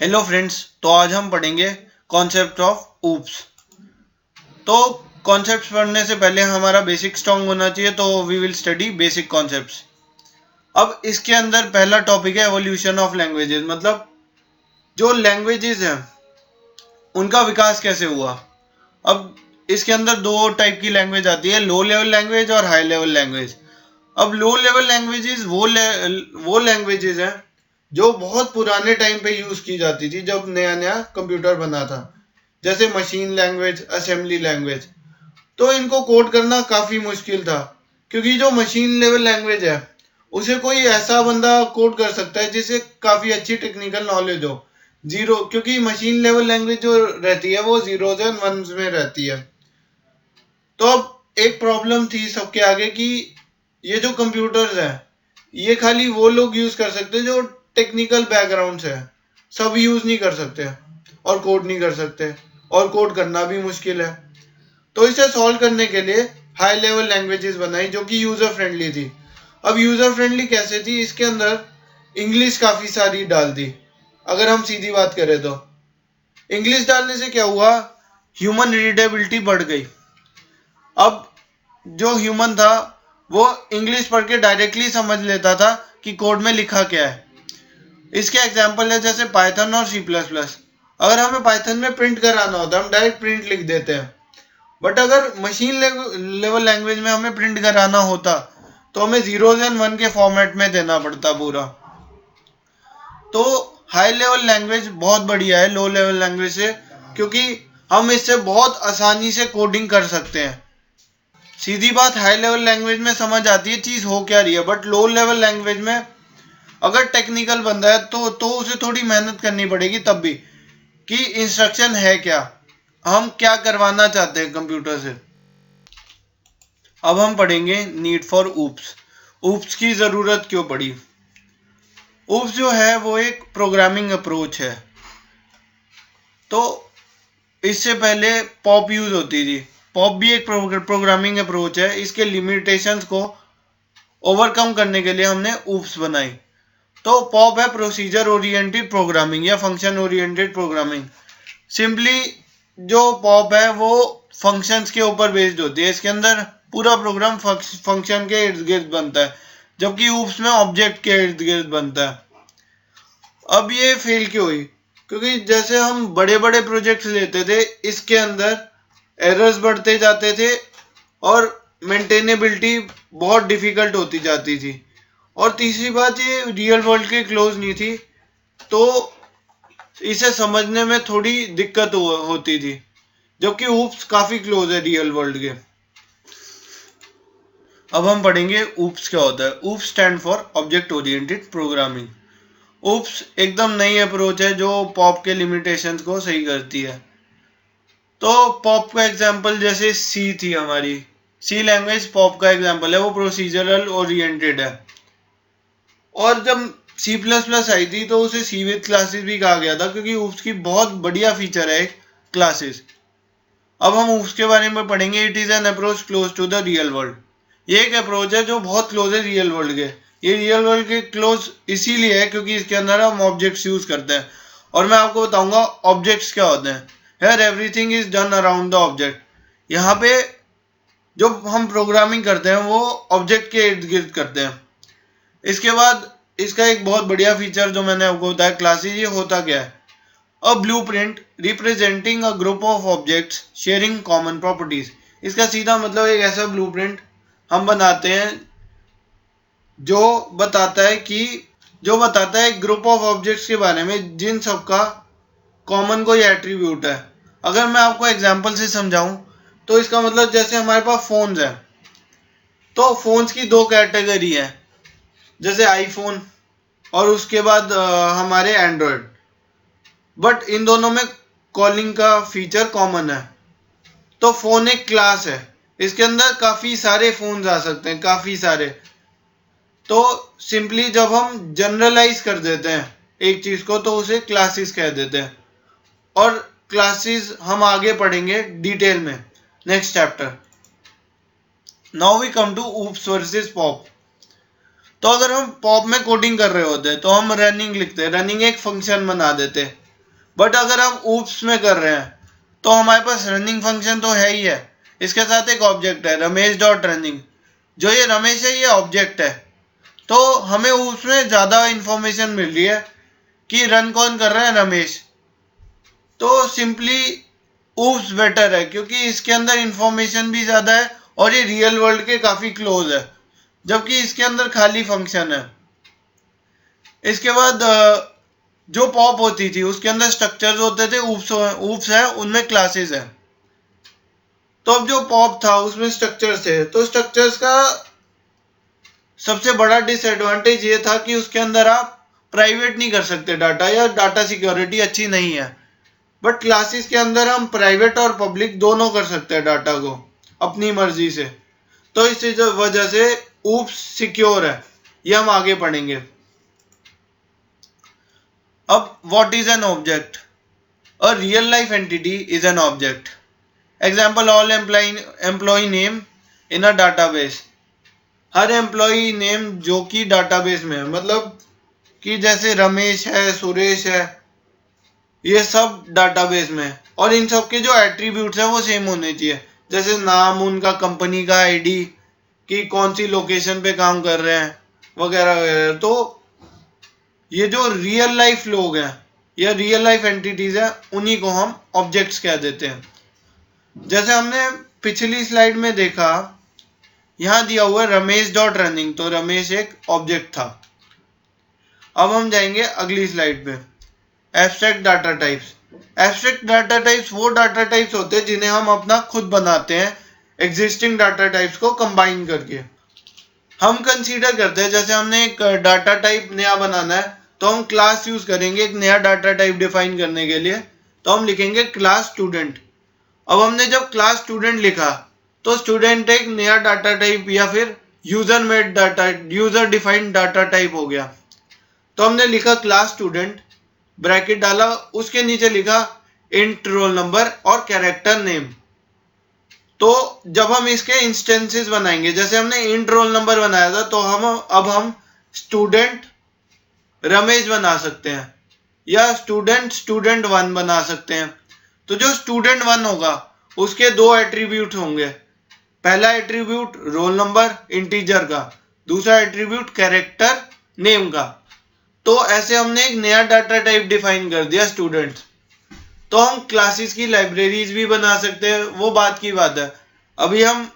Hello friends, तो आज हम पढ़ेंगे कॉन्सेप्ट ऑफ ऊप्स। तो कॉन्सेप्ट्स पढ़ने से पहले हमारा बेसिक स्ट्रांग होना चाहिए, तो we will study basic concepts. अब इसके अंदर पहला टॉपिक है एवोल्यूशन ऑफ लैंग्वेजेस, मतलब जो लैंग्वेजेस हैं उनका विकास कैसे हुआ। अब इसके अंदर दो टाइप की लैंग्वेज आती है, लो लेवल लैंग्वेज और हाई लेवल लैंग्वेज। अब लो लेवल लैंग्वेजेस वो लैंग्वेजेस हैं जो बहुत पुराने टाइम पे यूज की जाती थी, जब नया नया कंप्यूटर बना था, जैसे मशीन लैंग्वेज, असेंबली लैंग्वेज। तो इनको कोड करना काफी मुश्किल था, क्योंकि जो मशीन लेवल लैंग्वेज है उसे कोई ऐसा बंदा कोड कर सकता है जिसे काफी अच्छी टेक्निकल नॉलेज हो। जीरो, क्योंकि मशीन लेवल लैंग्वेज जो रहती है वो जीरोज एंड वंस में रहती है। तो अब एक प्रॉब्लम थी सबके आगे कि ये जो कंप्यूटर्स हैं ये खाली वो लोग यूज कर सकते हैं जो टेक्निकल बैकग्राउंड से है, सब यूज नहीं कर सकते और कोड नहीं कर सकते, और कोड करना भी मुश्किल है। तो इसे सॉल्व करने के लिए हाई लेवल लैंग्वेजेस बनाई जो कि यूजर फ्रेंडली थी। अब यूजर फ्रेंडली कैसे थी, इसके अंदर इंग्लिश काफी सारी डाल दी। अगर हम सीधी बात करें तो इंग्लिश डालने से क्या हुआ, ह्यूमन रीडेबिलिटी बढ़ गई। अब जो ह्यूमन था वो इंग्लिश पढ़ के डायरेक्टली समझ लेता था कि कोड में लिखा क्या है। इसके एग्जांपल है जैसे पाइथन और सी प्लस प्लस। अगर हमें पाइथन में प्रिंट कराना होता है हम डायरेक्ट प्रिंट लिख देते हैं, बट अगर मशीन लेवल लैंग्वेज में हमें प्रिंट कराना होता तो हमें जीरोज एंड वन के फॉर्मेट में देना पड़ता पूरा। तो हाई लेवल लैंग्वेज बहुत बढ़िया है लो लेवल लैंग्वेज से, क्योंकि हम इससे बहुत आसानी से कोडिंग कर सकते हैं। सीधी बात, हाई लेवल लैंग्वेज में समझ आती है चीज हो क्या रही है, बट लो लेवल लैंग्वेज में अगर टेक्निकल बंदा है तो उसे थोड़ी मेहनत करनी पड़ेगी तब भी, कि इंस्ट्रक्शन है क्या, हम क्या करवाना चाहते हैं कंप्यूटर से। अब हम पढ़ेंगे नीड फॉर ऊप्स। ऊप्स की जरूरत क्यों पड़ी। ऊप्स जो है वो एक प्रोग्रामिंग अप्रोच है। तो इससे पहले पॉप यूज होती थी। पॉप भी एक प्रोग्रामिंग अप्रोच है। इसके लिमिटेशंस को ओवरकम करने के लिए हमने ऊप्स बनाई। तो पॉप है प्रोसीजर ओरिएंटेड प्रोग्रामिंग या फंक्शन ओरिएंटेड प्रोग्रामिंग। सिंपली जो पॉप है वो फंक्शंस के ऊपर बेस्ड होती है। इसके अंदर पूरा प्रोग्राम फंक्शन के इर्द गिर्द बनता है, जबकि ऊप्स में ऑब्जेक्ट के इर्द गिर्द बनता है। अब ये फेल क्यों हुई, क्योंकि जैसे हम बड़े बड़े प्रोजेक्ट्स लेते थे इसके अंदर एरर्स बढ़ते जाते थे और मेंटेनेबिलिटी बहुत डिफिकल्ट होती जाती थी। और तीसरी बात, ये रियल वर्ल्ड के क्लोज नहीं थी, तो इसे समझने में थोड़ी दिक्कत होती थी, जबकि ऊप्स काफी क्लोज है रियल वर्ल्ड के। अब हम पढ़ेंगे ऊप्स क्या होता है। Oops stand for object oriented programming. Oops एकदम नई अप्रोच है जो पॉप के लिमिटेशंस को सही करती है। तो पॉप का एग्जांपल जैसे सी थी, हमारी सी लैंग्वेज पॉप का एग्जांपल है, वो प्रोसीजरल ओरिएंटेड है। और जब सी प्लस प्लस आई थी तो उसे सी विद क्लासेस भी कहा गया था, क्योंकि उसकी बहुत बढ़िया फीचर है क्लासेस। अब हम उसके बारे में पढ़ेंगे। It is an approach close to the real world. ये एक अप्रोच है जो बहुत क्लोज है रियल वर्ल्ड के। ये रियल वर्ल्ड के क्लोज इसीलिए है क्योंकि इसके अंदर हम ऑब्जेक्ट्स यूज करते हैं। और मैं आपको बताऊंगा ऑब्जेक्ट्स क्या होते हैं। Here everything is done around the object. यहाँ पे जो हम प्रोग्रामिंग करते हैं वो ऑब्जेक्ट के इर्द गिर्द करते हैं। इसके बाद इसका एक बहुत बढ़िया फीचर जो मैंने आपको बताया क्लासेस, ये होता क्या है, अ blueprint representing a group of objects sharing common properties. इसका सीधा मतलब एक ऐसा ब्लूप्रिंट हम बनाते हैं जो बताता है ग्रुप ऑफ ऑब्जेक्ट्स के बारे में जिन सबका कॉमन कोई एट्रीब्यूट है। अगर मैं आपको एग्जांपल से समझाऊं तो इसका मतलब जैसे हमारे पास फोन्स हैं, तो फोन्स की दो कैटेगरी है, जैसे आईफोन और उसके बाद हमारे एंड्रॉयड। बट इन दोनों में कॉलिंग का फीचर कॉमन है। तो फोन एक क्लास है, इसके अंदर काफी सारे फोन्स आ सकते हैं, काफी सारे। तो सिंपली जब हम जनरलाइज कर देते हैं एक चीज को तो उसे क्लासेस कह देते हैं। और क्लासेस हम आगे पढ़ेंगे डिटेल में next chapter. Now we come to OOPs versus POP. तो अगर हम पॉप में कोडिंग कर रहे होते हैं तो हम रनिंग लिखते हैं, रनिंग एक फंक्शन बना देते हैं। बट अगर हम ऊप्स में कर रहे हैं तो हमारे पास रनिंग फंक्शन तो है ही है, इसके साथ एक ऑब्जेक्ट है रमेश डॉट रनिंग। जो ये रमेश है ये ऑब्जेक्ट है, तो हमें उसमें ज़्यादा इंफॉर्मेशन मिल रही है कि रन कौन कर रहा है, रमेश। तो सिंपली ऊप्स बेटर है क्योंकि इसके अंदर इंफॉर्मेशन भी ज़्यादा है और ये रियल वर्ल्ड के काफ़ी क्लोज है, जबकि इसके अंदर खाली फंक्शन है। इसके बाद जो पॉप होती थी उसके अंदर स्ट्रक्चर्स होते थे, ऊप्स है उनमें क्लासेस है। तो अब जो पॉप था उसमें स्ट्रक्चर्स थे, तो स्ट्रक्चर्स का सबसे बड़ा डिसएडवांटेज ये था कि उसके अंदर आप प्राइवेट नहीं कर सकते डाटा, या डाटा सिक्योरिटी अच्छी नहीं है। बट क्लासेस के अंदर हम प्राइवेट और पब्लिक दोनों कर सकते हैं डाटा को अपनी मर्जी से। तो इस वजह से ऊप्स सिक्योर है, ये हम आगे पढ़ेंगे। अब what is an object? A real life entity is an object. Example all employ name in a database. हर एम्प्लॉय नेम जो कि डाटाबेस में है, मतलब कि जैसे रमेश है, सुरेश है, ये सब डाटाबेस में है और इन सब के जो एट्रीब्यूट्स हैं वो सेम होने चाहिए, जैसे नाम, उनका कंपनी का आईडी, कि कौन सी लोकेशन पे काम कर रहे हैं, वगैरह वगैरह। तो ये जो रियल लाइफ लोग हैं या रियल लाइफ एंटिटीज हैं उन्हीं को हम ऑब्जेक्ट्स कह देते हैं। जैसे हमने पिछली स्लाइड में देखा, यहाँ दिया हुआ है रमेश डॉट रनिंग, तो रमेश एक ऑब्जेक्ट था। अब हम जाएंगे अगली स्लाइड पे, abstract data types. Abstract data types वो डाटा टाइप्स होते हैं जिन्हें हम अपना खुद बनाते हैं एग्जिस्टिंग डाटा टाइप्स को कंबाइन करके। हम कंसीडर करते हैं जैसे हमने एक डाटा टाइप नया बनाना है तो हम क्लास यूज करेंगे एक नया डाटा टाइप डिफाइन करने के लिए, तो हम लिखेंगे क्लास स्टूडेंट। अब हमने जब क्लास स्टूडेंट लिखा तो स्टूडेंट एक नया डाटा टाइप या फिर user made data, user defined data type हो गया। तो हमने लिखा क्लास स्टूडेंट, ब्रैकेट डाला, उसके नीचे लिखा इंट रोल नंबर और कैरेक्टर नेम। तो जब हम इसके इंस्टेंसेस बनाएंगे, जैसे हमने इंट रोल नंबर बनाया था, तो हम स्टूडेंट रमेश बना सकते हैं या स्टूडेंट वन बना सकते हैं। तो जो स्टूडेंट वन होगा उसके दो एट्रीब्यूट होंगे, पहला एट्रीब्यूट रोल नंबर इंटीजर का, दूसरा एट्रीब्यूट कैरेक्टर नेम का। तो ऐसे हमने एक नया डाटा टाइप डिफाइन कर दिया स्टूडेंट। तो हम क्लासेस की लाइब्रेरीज भी बना सकते हैं, वो बात की बात है। अभी हम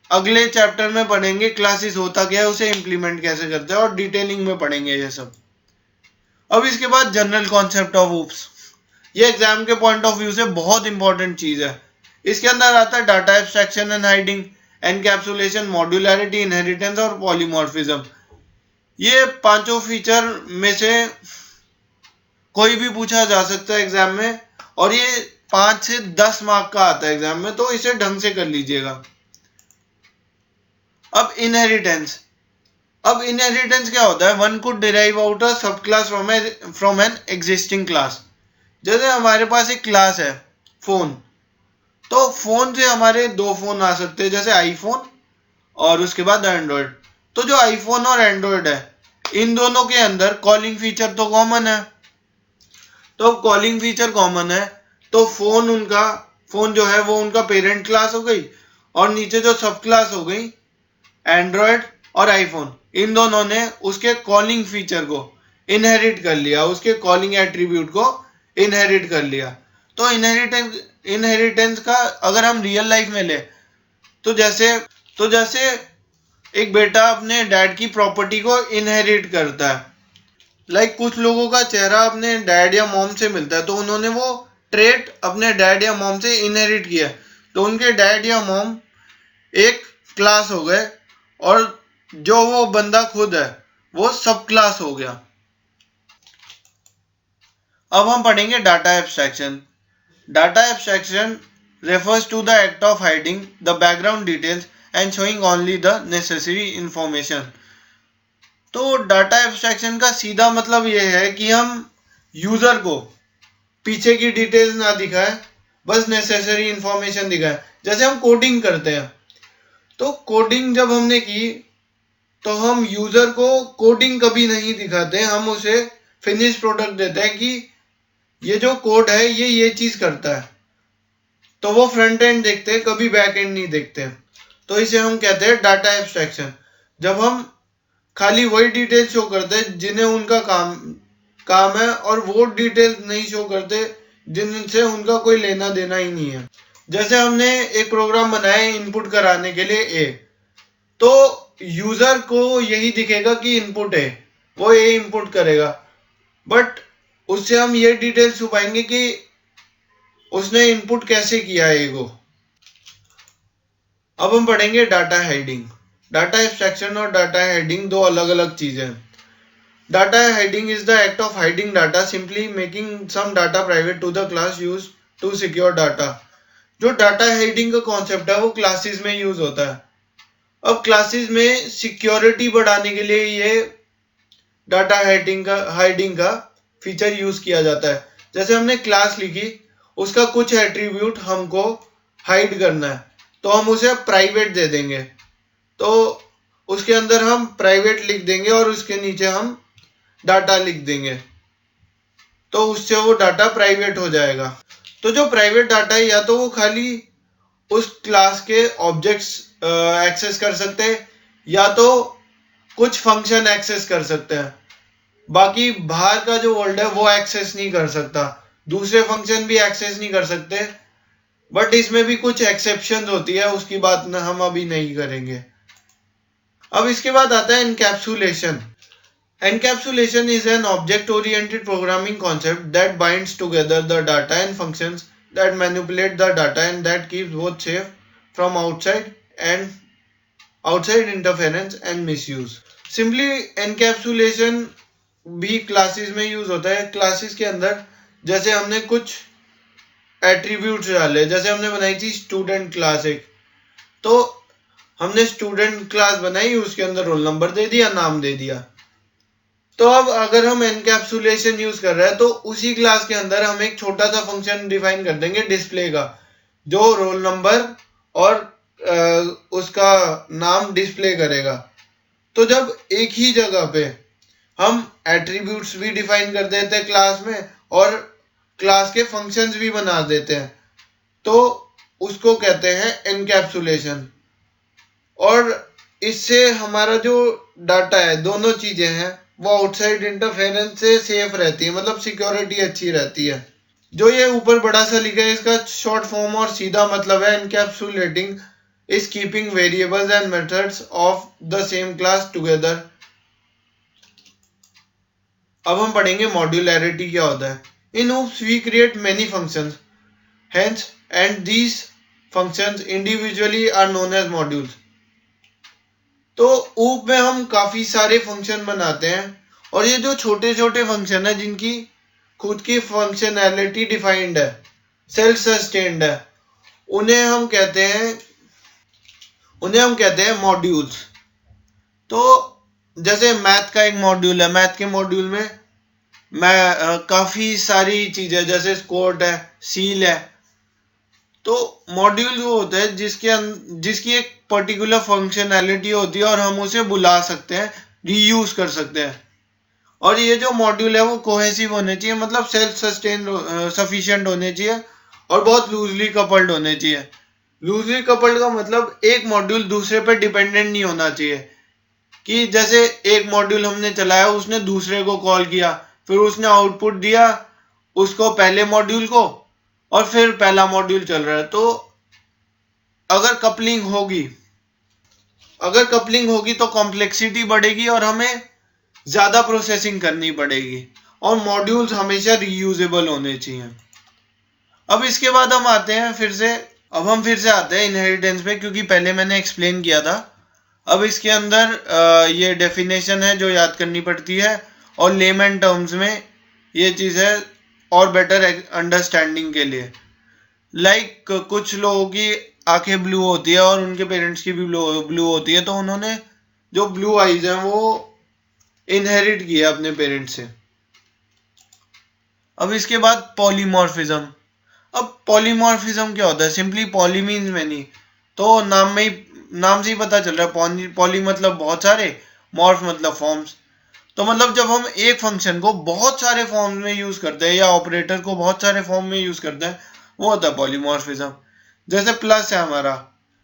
अगले चैप्टर में पढ़ेंगे क्लासेस होता क्या है, उसे इंप्लीमेंट कैसे करते हैं, और डिटेलिंग में पढ़ेंगे ये सब। अब इसके बाद जनरल कॉन्सेप्ट ऑफ ऊप्स, ये एग्जाम के पॉइंट ऑफ व्यू से बहुत इंपॉर्टेंट चीज है। इसके अंदर आता है data abstraction and hiding, encapsulation, modularity, inheritance और पॉलीमॉर्फिज्म। ये पांचों फीचर में से कोई भी पूछा जा सकता है एग्जाम में, और ये 5 से 10 मार्क का आता है एग्जाम में, तो इसे ढंग से कर लीजिएगा। अब इनहेरिटेंस, क्या होता है? One could derive out a सब class from an existing class. जैसे हमारे पास एक क्लास है फोन, तो फोन से हमारे दो फोन आ सकते हैं, जैसे आईफोन और उसके बाद एंड्रॉयड। तो जो आईफोन और एंड्रॉयड है इन दोनों के अंदर कॉलिंग फीचर तो कॉमन है। तो कॉलिंग फीचर कॉमन है तो फोन जो है वो उनका पेरेंट क्लास हो गई, और नीचे जो सब क्लास हो गई एंड्रॉयड और आईफोन, इन दोनों ने उसके कॉलिंग फीचर को इनहेरिट कर लिया, उसके कॉलिंग एट्रीब्यूट को इनहेरिट कर लिया। तो इनहेरिटेंस का अगर हम रियल लाइफ में ले तो जैसे एक बेटा अपने डैड की प्रॉपर्टी को इनहेरिट करता है। लाइक कुछ लोगों का चेहरा अपने डैड या मॉम से मिलता है, तो उन्होंने वो ट्रेट अपने डैड या मॉम से इनहेरिट किया, तो उनके डैड या मॉम एक क्लास हो गए, और जो वो बंदा खुद है वो सब क्लास हो गया। अब हम पढ़ेंगे data abstraction. Data abstraction refers to the act of hiding the background details and showing only the necessary information। तो डाटा एब्स्ट्रैक्शन का सीधा मतलब यह है कि हम यूजर को पीछे की डिटेल्स ना दिखाए, बस नेसेसरी इंफॉर्मेशन दिखाए। जैसे हम कोडिंग करते हैं, तो कोडिंग जब हमने की तो हम यूजर को कोडिंग कभी नहीं दिखाते, हम उसे फिनिश प्रोडक्ट देते हैं कि ये जो कोड है ये चीज करता है, तो वो फ्रंट एंड देखते हैं, कभी बैक एंड नहीं देखते। तो इसे हम कहते हैं डाटा एब्स्ट्रैक्शन। जब हम खाली वही डिटेल शो करते हैं जिन्हें उनका काम है, और वो डिटेल नहीं शो करते जिनसे उनका कोई लेना देना ही नहीं है। जैसे हमने एक प्रोग्राम बनाया है इनपुट कराने के लिए ए, तो यूजर को यही दिखेगा कि इनपुट है, वो ए इनपुट करेगा, बट उससे हम ये डिटेल छुपाएंगे कि उसने इनपुट कैसे किया है ए को। अब हम पढ़ेंगे डाटा हेडिंग। डाटा एब्स्ट्रैक्शन और डाटा हेडिंग दो अलग अलग चीजें हैं। Data hiding is the act of hiding data, simply making some data private to the class use to secure data. जो डाटा हेडिंग का कॉन्सेप्ट है वो क्लासेस में यूज होता है। अब क्लासेस में सिक्योरिटी बढ़ाने के लिए ये डाटा हाइडिंग का फीचर यूज किया जाता है। जैसे हमने क्लास लिखी, उसका कुछ एट्रीब्यूट हमको हाइड करना है, तो हम उसे प्राइवेट दे देंगे। तो उसके अंदर हम प्राइवेट लिख देंगे और उसके नीचे हम डाटा लिख देंगे, तो उससे वो डाटा प्राइवेट हो जाएगा। तो जो प्राइवेट डाटा है, या तो वो खाली उस क्लास के ऑब्जेक्ट्स एक्सेस कर सकते हैं, या तो कुछ फंक्शन एक्सेस कर सकते हैं। बाकी बाहर का जो वर्ल्ड है वो एक्सेस नहीं कर सकता, दूसरे फंक्शन भी एक्सेस नहीं कर सकते। बट इसमें भी कुछ एक्सेप्शन होती है, उसकी बात हम अभी नहीं करेंगे। अब इसके बाद आता है encapsulation. Encapsulation is an object-oriented programming concept that binds together the data and functions that manipulate the data and that keeps both safe from outside interference and misuse. Simply encapsulation भी classes में use होता है। classes के अंदर जैसे हमने कुछ attributes डाले, जैसे हमने बनाई थी student class एक, तो हमने student class बनाई, उसके अंदर रोल नंबर दे दिया, नाम दे दिया। तो अब अगर हम एनकैप्सुलेशन यूज कर रहे हैं, तो उसी क्लास के अंदर हम एक छोटा सा फंक्शन डिफाइन कर देंगे डिस्प्ले का, जो रोल नंबर और उसका नाम डिस्प्ले करेगा। तो जब एक ही जगह पे हम एट्रीब्यूट्स भी डिफाइन कर देते हैं क्लास में, और क्लास के फंक्शंस भी बना देते हैं, तो उसको कहते हैं एनकैप्सुलेशन। और इससे हमारा जो डाटा है, दोनों चीजें हैं, वो आउटसाइड इंटरफेरेंस से सेफ रहती है, मतलब सिक्योरिटी अच्छी रहती है। जो ये ऊपर बड़ा सा लिखा है, इसका शॉर्ट फॉर्म और सीधा मतलब है एनकैप्सुलेटिंग is keeping variables and methods of the same class together. अब हम पढ़ेंगे मॉड्यूलैरिटी क्या होता है। इन oops we create many functions, hence and these functions individually are known as modules. तो ऊप में हम काफी सारे फंक्शन बनाते हैं, और ये जो छोटे छोटे फंक्शन है जिनकी खुद की फंक्शनैलिटी डिफाइंड है, सेल्फ सस्टेन्ड है, उन्हें हम कहते हैं मॉड्यूल्स। तो जैसे मैथ का एक मॉड्यूल है, मैथ के मॉड्यूल में काफी सारी चीजें, जैसे स्कोर है, सील है। तो मॉड्यूल वो होता है जिसकी एक पर्टिकुलर फंक्शनैलिटी होती है, और हम उसे बुला सकते हैं, रीयूज कर सकते हैं। और ये जो मॉड्यूल है वो कोहेसिव होने चाहिए, मतलब सेल्फ सफिशिएंट होने चाहिए, और बहुत लूजली कपल्ड होने चाहिए। लूजली कपल्ड का मतलब एक मॉड्यूल दूसरे पर डिपेंडेंट नहीं होना चाहिए, कि जैसे एक मॉड्यूल हमने चलाया, उसने दूसरे को कॉल किया, फिर उसने आउटपुट दिया उसको पहले मॉड्यूल को, और फिर पहला मॉड्यूल चल रहा है। तो अगर कपलिंग होगी तो कॉम्प्लेक्सिटी बढ़ेगी और हमें ज्यादा प्रोसेसिंग करनी पड़ेगी, और मॉड्यूल्स हमेशा रीयूजेबल होने चाहिए। अब इसके बाद हम फिर से आते हैं इनहेरिटेंस पे, क्योंकि पहले मैंने एक्सप्लेन किया था। अब इसके अंदर ये डेफिनेशन है जो याद करनी पड़ती है, और लेमैन टर्म्स में ये चीज़ है और बेटर अंडरस्टैंडिंग के लिए। लाइक कुछ लोगों की आंखें ब्लू होती है और उनके पेरेंट्स की भी ब्लू होती है, तो उन्होंने जो ब्लू आईज हैं वो इनहेरिट किया अपने पेरेंट्स से। अब इसके बाद पॉलीमॉर्फिज्म। अब पॉलीमॉर्फिज्म क्या होता है? सिंपली पॉली मीन्स मैनी, तो नाम से ही पता चल रहा है। पॉली मतलब बहुत सारे, मॉर्फ मतलब फॉर्म्स। तो मतलब जब हम एक फंक्शन को बहुत सारे फॉर्म में यूज करते हैं या ऑपरेटर को बहुत सारे फॉर्म में यूज करते हैं, वो होता है पॉलीमॉर्फिज्म। जैसे प्लस है हमारा,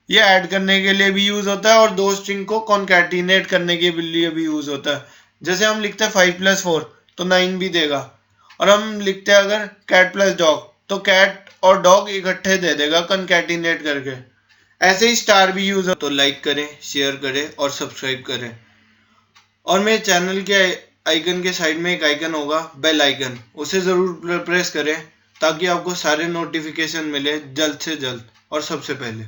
ये ऐड करने के लिए भी यूज होता है और दो स्ट्रिंग को कॉन्कैटिनेट करने के लिए भी यूज होता है। जैसे हम लिखते हैं 5+4 तो 9 भी देगा, और हम लिखते हैं अगर कैट प्लस डॉग तो कैट और डॉग इकट्ठे दे देगा कॉन्कैटिनेट करके। ऐसे ही स्टार भी यूज हो। तो लाइक करें, शेयर करें और सब्सक्राइब करें। और मेरे चैनल के आइकन के साइड में एक आइकन होगा बेल आइकन, उसे ज़रूर प्रेस करें ताकि आपको सारे नोटिफिकेशन मिले जल्द से जल्द और सबसे पहले।